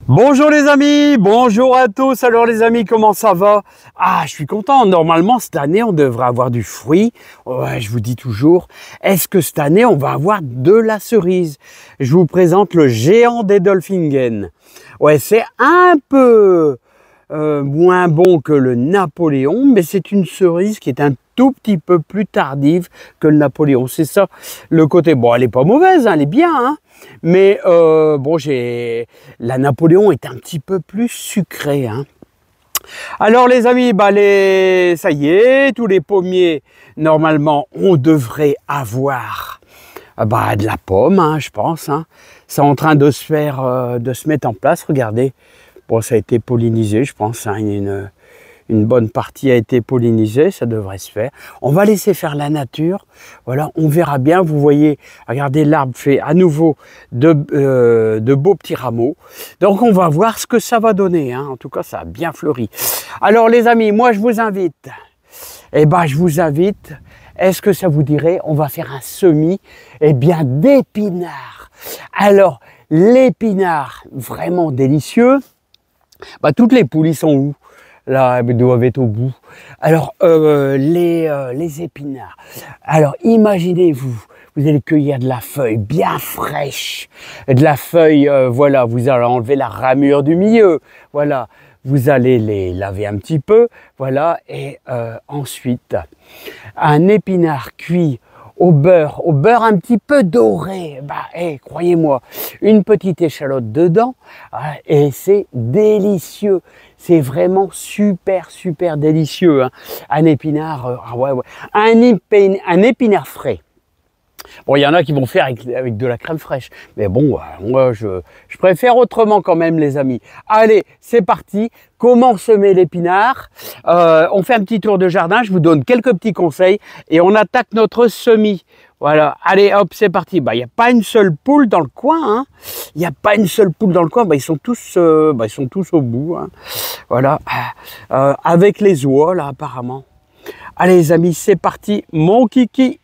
Bonjour les amis, bonjour à tous. Alors les amis, comment ça va? Ah, je suis content. Normalement, cette année, on devrait avoir du fruit. Ouais, je vous dis toujours, est-ce que cette année, on va avoir de la cerise? Je vous présente le géant d'Edolfingen. Ouais, c'est un peu moins bon que le Napoléon, mais c'est une cerise qui est un tout petit peu plus tardive que le Napoléon. C'est ça le côté. Bon, elle est pas mauvaise, hein, elle est bien, hein, mais bon, la Napoléon est un petit peu plus sucrée, hein. Alors les amis, ça y est, tous les pommiers, normalement, on devrait avoir de la pomme, hein, je pense, hein. C'est en train de se faire, de se mettre en place, regardez. Bon, ça a été pollinisé, je pense, hein, une bonne partie a été pollinisée, ça devrait se faire. On va laisser faire la nature, voilà, on verra bien. Vous voyez, regardez, l'arbre fait à nouveau de beaux petits rameaux. Donc on va voir ce que ça va donner, hein. En tout cas, ça a bien fleuri. Alors les amis, moi je vous invite, est-ce que ça vous dirait, on va faire un semis d'épinards. Alors, l'épinard, vraiment délicieux. Toutes les poules, ils sont où? Là, elles doivent être au bout. Alors, les épinards. Alors, imaginez-vous, vous allez cueillir de la feuille bien fraîche. De la feuille, voilà, vous allez enlever la ramure du milieu. Voilà, vous allez les laver un petit peu. Voilà, et ensuite, un épinard cuit au beurre un petit peu doré, croyez-moi, une petite échalote dedans, et c'est délicieux, c'est vraiment super délicieux, hein. Un épinard, un épinard frais. Bon, il y en a qui vont faire avec de la crème fraîche. Mais bon, moi, je préfère autrement quand même, les amis. Allez, c'est parti. Comment semer l'épinard? On fait un petit tour de jardin. Je vous donne quelques petits conseils et on attaque notre semis. Voilà. Allez, hop, c'est parti. Il n'y a pas une seule poule dans le coin, hein. Il n'y a pas une seule poule dans le coin. Ils sont tous au bout, hein. Voilà. Avec les oies, là, apparemment. Allez, les amis, c'est parti. Mon kiki.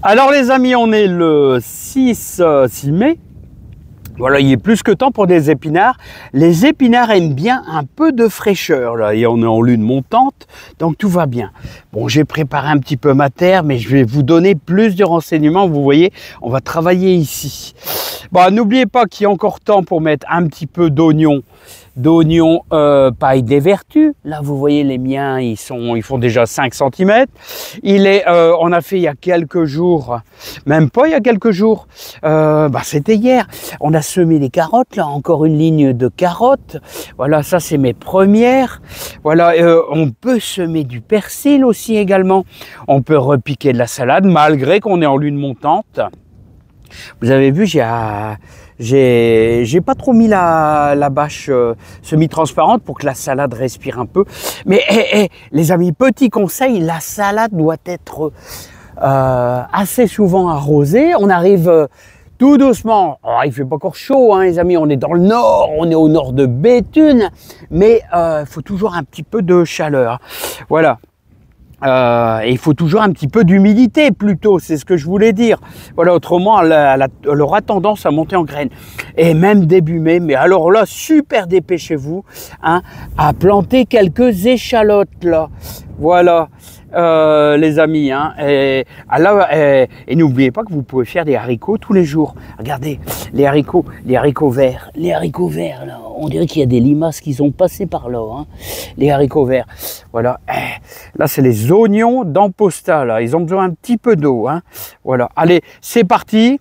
Alors les amis, on est le 6 mai. Voilà, il est plus que temps pour des épinards. Les épinards aiment bien un peu de fraîcheur, là, et on est en lune montante, donc tout va bien. Bon, j'ai préparé un petit peu ma terre, mais je vais vous donner plus de renseignements. Vous voyez, on va travailler ici. Bon, n'oubliez pas qu'il y a encore temps pour mettre un petit peu d'oignon. Paille des vertus. Là, vous voyez, les miens, ils font déjà 5 cm. On a fait il y a quelques jours, même pas il y a quelques jours, c'était hier. On a semé des carottes, là, encore une ligne de carottes. Voilà, ça, c'est mes premières. Voilà, on peut semer du persil aussi également. On peut repiquer de la salade, malgré qu'on est en lune montante. Vous avez vu, j'ai pas trop mis la bâche semi-transparente pour que la salade respire un peu. Mais les amis, petit conseil, la salade doit être assez souvent arrosée. On arrive tout doucement. Alors, il fait pas encore chaud, hein, les amis. On est dans le nord, on est au nord de Béthune, mais il faut toujours un petit peu de chaleur. Voilà. Et il faut toujours un petit peu d'humidité plutôt, c'est ce que je voulais dire. Voilà, autrement, elle aura tendance à monter en graines. Et même début mai, mais alors là, super dépêchez-vous, hein, à planter quelques échalotes là. Voilà, les amis, hein. Et n'oubliez pas que vous pouvez faire des haricots tous les jours. Regardez, les haricots verts, là, on dirait qu'il y a des limaces qui sont passées par là, hein. Les haricots verts, voilà. Là, c'est les oignons d'Amposta, là. Ils ont besoin un petit peu d'eau, hein. Voilà. Allez, c'est parti.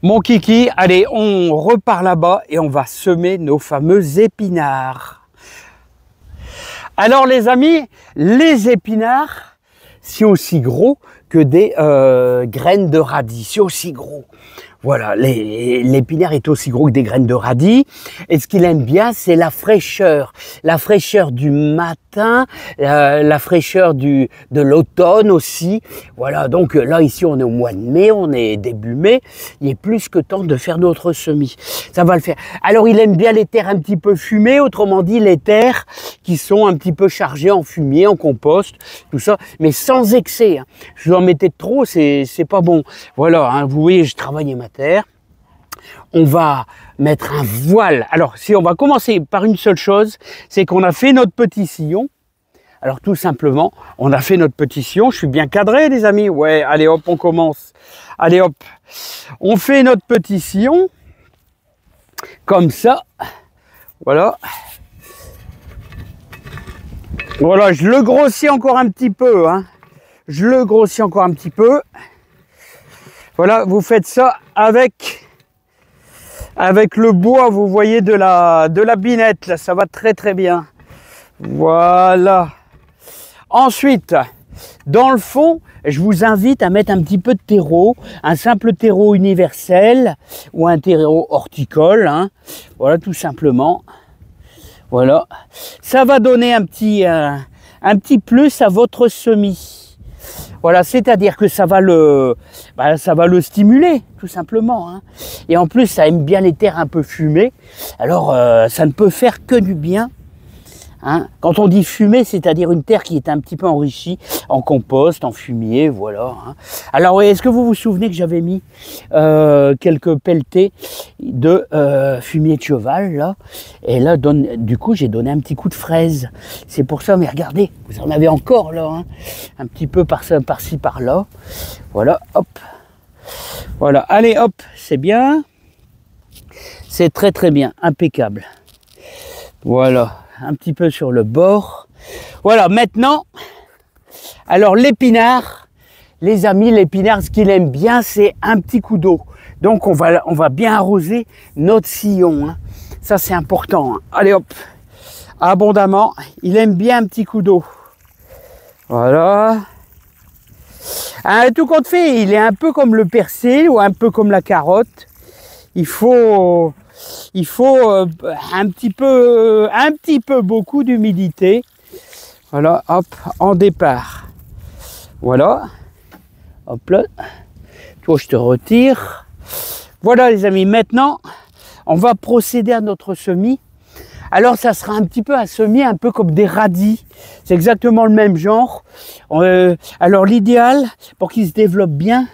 Mon kiki, allez, on repart là-bas et on va semer nos fameux épinards. Alors, les amis, les épinards, c'est aussi gros que des graines de radis. C'est aussi gros. Voilà, l'épinard est aussi gros que des graines de radis. Et ce qu'il aime bien, c'est la fraîcheur. La fraîcheur du matin, la fraîcheur de l'automne aussi. Voilà, donc là, ici, on est au mois de mai, on est début mai. Il est plus que temps de faire notre semis. Ça va le faire. Alors, il aime bien les terres un petit peu fumées, autrement dit, les terres qui sont un petit peu chargées en fumier, en compost, tout ça, mais sans excès, hein. Je vous en mettais trop, c'est pas bon. Voilà, hein, vous voyez, je travaillais ma terre. On va mettre un voile. Alors, si on va commencer par une seule chose, c'est qu'on a fait notre petit sillon. Alors, tout simplement, on a fait notre petit sillon. Je suis bien cadré, les amis. Ouais, allez hop, on commence. Allez hop, on fait notre petit sillon. Comme ça. Voilà. Voilà, je le grossis encore un petit peu. Hein. Je le grossis encore un petit peu. Voilà, vous faites ça avec le bois, vous voyez, de la binette. Là, ça va très très bien. Voilà. Ensuite, dans le fond, je vous invite à mettre un petit peu de terreau, un simple terreau universel ou un terreau horticole. Hein. Voilà, tout simplement. Voilà. Ça va donner un petit plus à votre semis. Voilà, c'est-à-dire que ça va le stimuler, tout simplement. Hein. Et en plus, ça aime bien les terres un peu fumées. Alors, ça ne peut faire que du bien. Hein. Quand on dit fumée, c'est-à-dire une terre qui est un petit peu enrichie en compost, en fumier, voilà. Hein. Alors, est-ce que vous vous souvenez que j'avais mis quelques pelletées de fumier de cheval, là. Et là, du coup, j'ai donné un petit coup de fraise. C'est pour ça, mais regardez, vous en avez encore, là. Hein. Un petit peu par-ci, par-là. Voilà, hop. Voilà, allez, hop, c'est bien. C'est très, très bien, impeccable. Voilà. Un petit peu sur le bord. Voilà, maintenant, alors l'épinard, les amis, l'épinard, ce qu'il aime bien, c'est un petit coup d'eau. Donc, on va bien arroser notre sillon. Hein. Ça, c'est important. Hein. Allez, hop, abondamment. Il aime bien un petit coup d'eau. Voilà. Tout compte fait, il est un peu comme le persil ou un peu comme la carotte. Il faut un petit peu beaucoup d'humidité. Voilà, hop, en départ. Voilà. Hop là. Toi, je te retire. Voilà, les amis. Maintenant, on va procéder à notre semis. Alors, ça sera un petit peu un semis, un peu comme des radis. C'est exactement le même genre. Alors, l'idéal, pour qu'il se développe bien,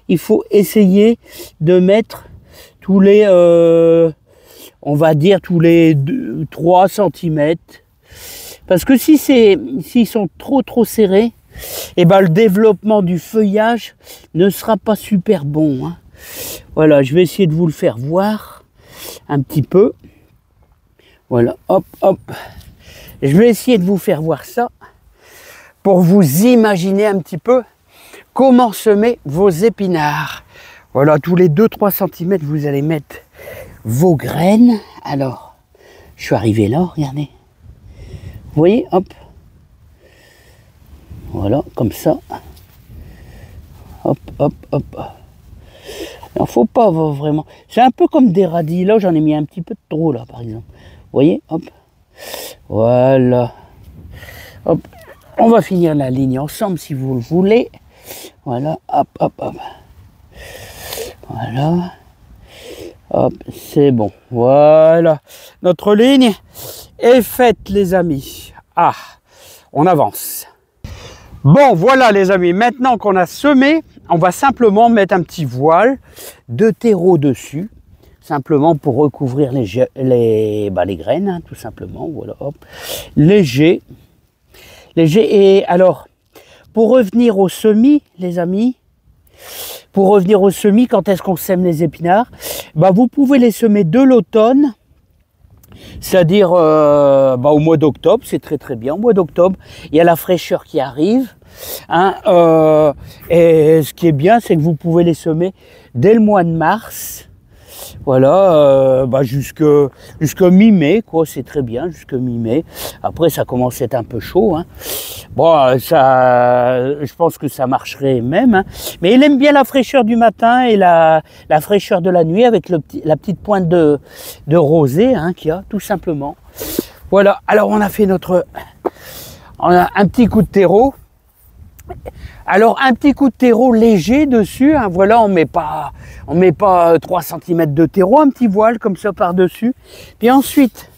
il faut essayer de mettre tous les, on va dire tous les 3 cm. Parce que s'ils sont trop serrés, et ben le développement du feuillage ne sera pas super bon. Hein. Voilà, je vais essayer de vous le faire voir un petit peu. Voilà, hop, hop. Je vais essayer de vous faire voir ça pour vous imaginer un petit peu comment semer vos épinards. Voilà, tous les 2-3 cm, vous allez mettre vos graines. Alors, je suis arrivé là, regardez. Vous voyez, hop. Voilà, comme ça. Hop, hop, hop. Alors, faut pas vraiment... C'est un peu comme des radis. Là, j'en ai mis un petit peu de trop, là, par exemple. Vous voyez, hop. Voilà. Hop. On va finir la ligne ensemble, si vous le voulez. Voilà, hop, hop, hop. Voilà. Hop, c'est bon. Voilà. Notre ligne est faite, les amis. Ah, on avance. Bon, voilà, les amis. Maintenant qu'on a semé, on va simplement mettre un petit voile de terreau dessus. Simplement pour recouvrir les graines, hein, tout simplement. Voilà, hop. Léger. Léger. Et alors, pour revenir au semis, les amis, quand est-ce qu'on sème les épinards? Bah, vous pouvez les semer de l'automne, c'est-à-dire au mois d'octobre, c'est très très bien. Au mois d'octobre, il y a la fraîcheur qui arrive. Hein, et ce qui est bien, c'est que vous pouvez les semer dès le mois de mars. Voilà, jusque mi-mai, quoi, c'est très bien, jusque mi-mai. Après, ça commence à être un peu chaud. Hein. Bon, je pense que ça marcherait même. Hein. Mais il aime bien la fraîcheur du matin et la fraîcheur de la nuit avec la petite pointe de rosée hein, qu'il y a, tout simplement. Voilà, alors on a fait on a un petit coup de terreau. Alors un petit coup de terreau léger dessus, hein, voilà, on met pas 3 cm de terreau, un petit voile comme ça par dessus. Puis ensuite,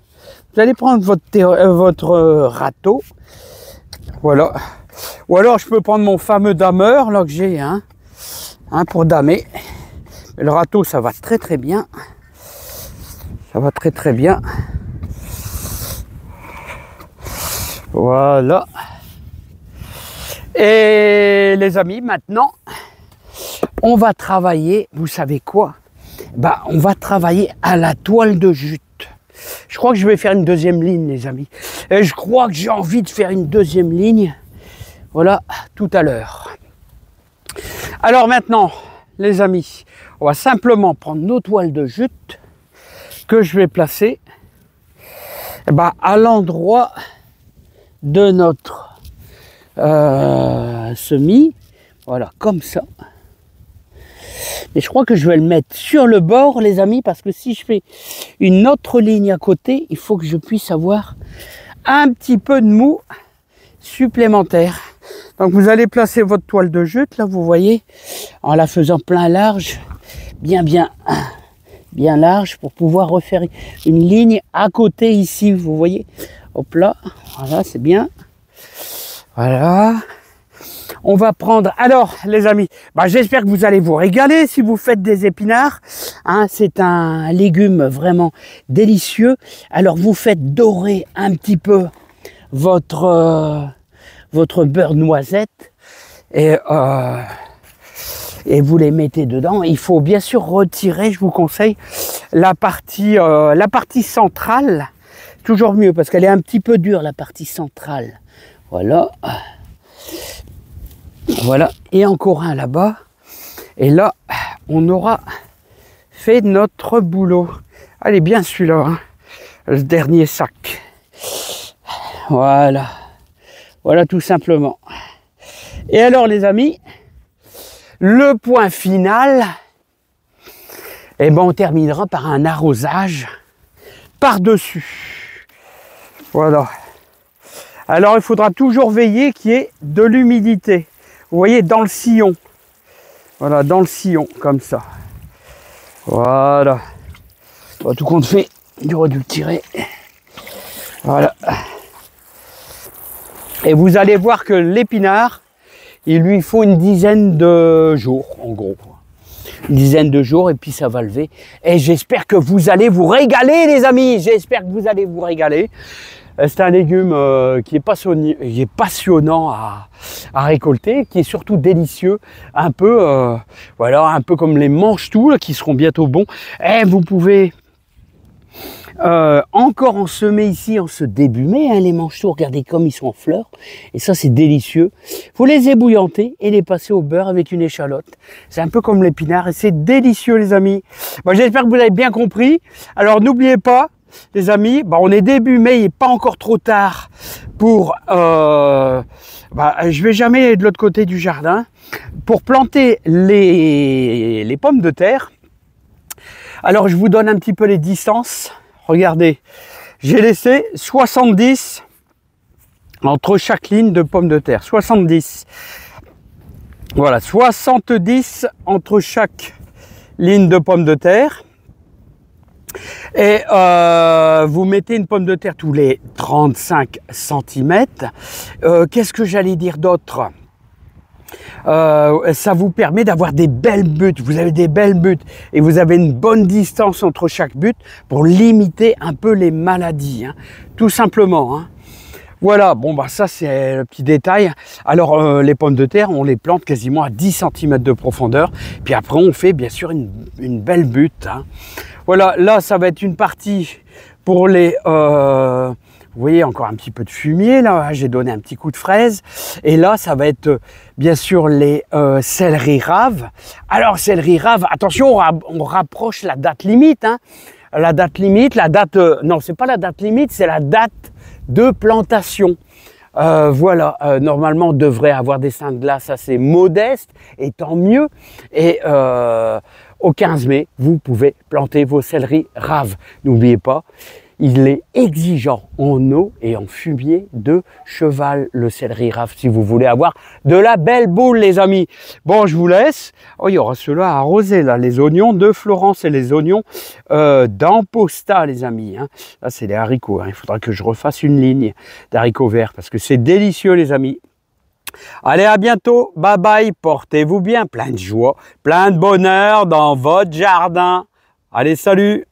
vous allez prendre votre râteau, voilà. Ou alors je peux prendre mon fameux dameur là que j'ai, hein, pour damer. Le râteau ça va très très bien. Ça va très très bien. Voilà. Et les amis, maintenant, on va travailler, vous savez quoi? Bah, on va travailler à la toile de jute. Je crois que je vais faire une deuxième ligne, les amis. Et je crois que j'ai envie de faire une deuxième ligne. Voilà, tout à l'heure. Alors maintenant, les amis, on va simplement prendre nos toiles de jute que je vais placer à l'endroit de notre semis. Voilà, comme ça. Et je crois que je vais le mettre sur le bord, les amis, parce que si je fais une autre ligne à côté, il faut que je puisse avoir un petit peu de mou supplémentaire. Donc vous allez placer votre toile de jute, là, vous voyez, en la faisant plein large, bien large, pour pouvoir refaire une ligne à côté ici, vous voyez. Hop là, voilà, c'est bien. Voilà. On va prendre, alors les amis, j'espère que vous allez vous régaler si vous faites des épinards. Hein, c'est un légume vraiment délicieux. Alors vous faites dorer un petit peu votre beurre noisette et vous les mettez dedans. Il faut bien sûr retirer, je vous conseille, la partie centrale. Toujours mieux parce qu'elle est un petit peu dure, la partie centrale. Voilà. Voilà, et encore un là-bas. Et là, on aura fait notre boulot. Allez, bien celui-là, hein, le dernier sac. Voilà. Voilà tout simplement. Et alors les amis, le point final, on terminera par un arrosage par-dessus. Voilà. Alors il faudra toujours veiller qu'il y ait de l'humidité. Vous voyez, dans le sillon. Voilà, dans le sillon, comme ça. Voilà. Tout compte fait, j'aurais dû le tirer. Voilà. Et vous allez voir que l'épinard, il lui faut une dizaine de jours, en gros. Une dizaine de jours, et puis ça va lever. Et j'espère que vous allez vous régaler, les amis. J'espère que vous allez vous régaler. C'est un légume qui est passionnant à récolter, qui est surtout délicieux, un peu, voilà, un peu comme les mange-tout qui seront bientôt bons. Et vous pouvez encore en semer ici en ce début mai, hein, les mange-tout, regardez comme ils sont en fleurs. Et ça, c'est délicieux. Il faut les ébouillanter et les passer au beurre avec une échalote. C'est un peu comme l'épinard et c'est délicieux, les amis. J'espère que vous avez bien compris. Alors, n'oubliez pas, les amis, on est début mai, il n'est pas encore trop tard pour... je vais jamais de l'autre côté du jardin. Pour planter les pommes de terre, alors je vous donne un petit peu les distances. Regardez, j'ai laissé 70 entre chaque ligne de pommes de terre. 70. Voilà, 70 entre chaque ligne de pommes de terre. Et vous mettez une pomme de terre tous les 35 cm. Qu'est-ce que j'allais dire d'autre? Ça vous permet d'avoir des belles buttes. Vous avez des belles buttes et vous avez une bonne distance entre chaque butte pour limiter un peu les maladies, hein, tout simplement. Hein. Voilà, ça c'est le petit détail. Alors les pommes de terre, on les plante quasiment à 10 cm de profondeur. Puis après on fait bien sûr une belle butte. Hein. Voilà, là ça va être une partie pour les... vous voyez encore un petit peu de fumier là, j'ai donné un petit coup de fraise. Et là ça va être bien sûr les céleri raves. Alors céleri rave, attention, on rapproche la date limite. Hein. La date limite, non c'est pas la date limite, c'est la date de plantation. Voilà, normalement on devrait avoir des seins de glace assez modestes, et tant mieux. Et au 15 mai, vous pouvez planter vos céleri raves. N'oubliez pas, il est exigeant en eau et en fumier de cheval, le céleri rave, si vous voulez avoir de la belle boule, les amis. Bon, je vous laisse. Oh, il y aura ceux-là à arroser, là, les oignons de Florence et les oignons d'Amposta, les amis. Hein. Là, c'est des haricots. Hein. Il faudra que je refasse une ligne d'haricots verts parce que c'est délicieux, les amis. Allez, à bientôt. Bye bye. Portez-vous bien. Plein de joie, plein de bonheur dans votre jardin. Allez, salut.